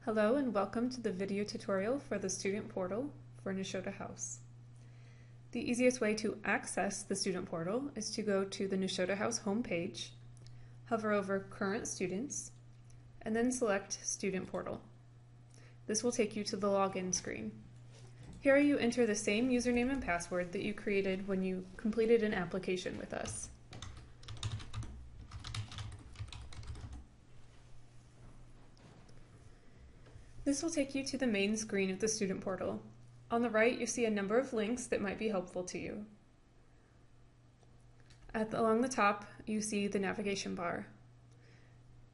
Hello and welcome to the video tutorial for the student portal for Nashotah House. The easiest way to access the student portal is to go to the Nashotah House homepage, hover over Current Students, and then select Student Portal. This will take you to the login screen. Here you enter the same username and password that you created when you completed an application with us. This will take you to the main screen of the student portal. On the right, you see a number of links that might be helpful to you. Along the top, you see the navigation bar.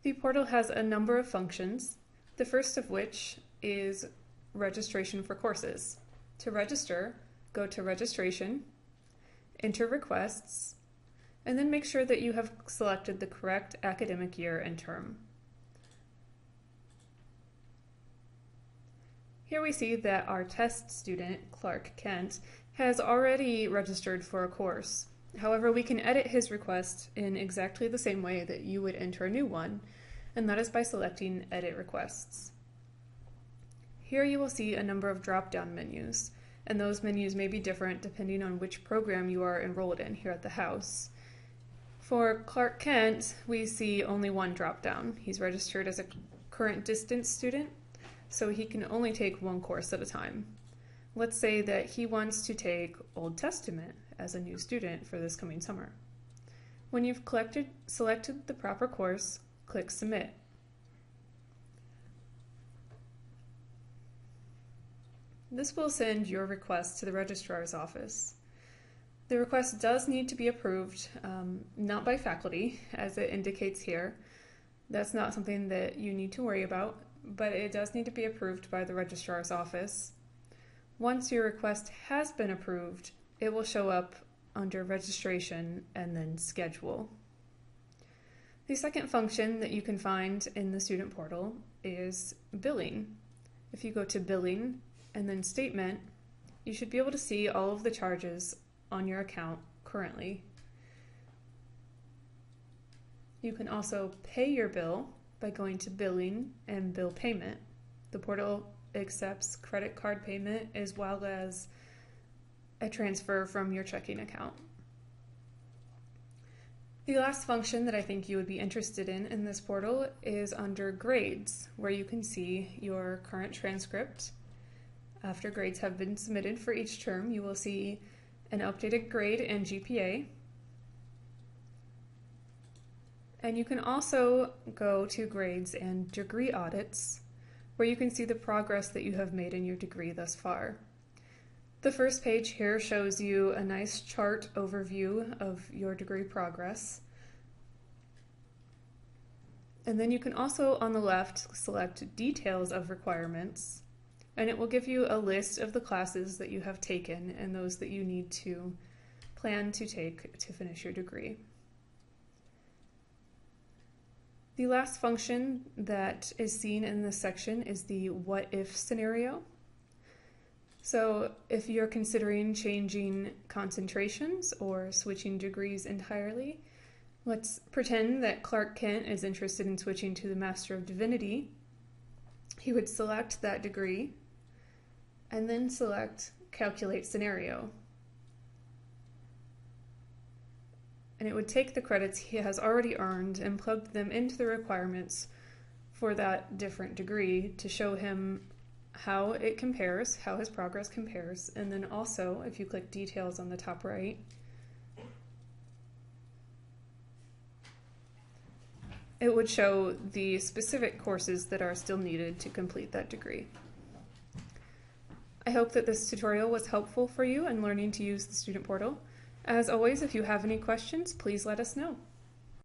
The portal has a number of functions, the first of which is registration for courses. To register, go to Registration, enter requests, and then make sure that you have selected the correct academic year and term. Here we see that our test student, Clark Kent, has already registered for a course. However, we can edit his request in exactly the same way that you would enter a new one, and that is by selecting Edit Requests. Here you will see a number of drop-down menus, and those menus may be different depending on which program you are enrolled in here at the house. For Clark Kent, we see only one drop-down. He's registered as a current distance student, so he can only take one course at a time. Let's say that he wants to take Old Testament as a new student for this coming summer. When you've selected the proper course, click Submit. This will send your request to the registrar's office. The request does need to be approved, not by faculty, as it indicates here. That's not something that you need to worry about, but it does need to be approved by the registrar's office. Once your request has been approved, it will show up under Registration and then Schedule. The second function that you can find in the student portal is Billing. If you go to Billing and then Statement, you should be able to see all of the charges on your account currently. You can also pay your bill by going to Billing and Bill Payment. The portal accepts credit card payment as well as a transfer from your checking account. The last function that I think you would be interested in this portal is under Grades, where you can see your current transcript. After grades have been submitted for each term, you will see an updated grade and GPA. And you can also go to Grades and Degree Audits, where you can see the progress that you have made in your degree thus far. The first page here shows you a nice chart overview of your degree progress. And then you can also, on the left, select Details of Requirements, and it will give you a list of the classes that you have taken and those that you need to plan to take to finish your degree. The last function that is seen in this section is the what if scenario. So if you're considering changing concentrations or switching degrees entirely, let's pretend that Clark Kent is interested in switching to the Master of Divinity. He would select that degree and then select Calculate Scenario. And it would take the credits he has already earned and plug them into the requirements for that different degree to show him how it compares, how his progress compares, and then also, if you click Details on the top right, it would show the specific courses that are still needed to complete that degree. I hope that this tutorial was helpful for you in learning to use the student portal. As always, if you have any questions, please let us know.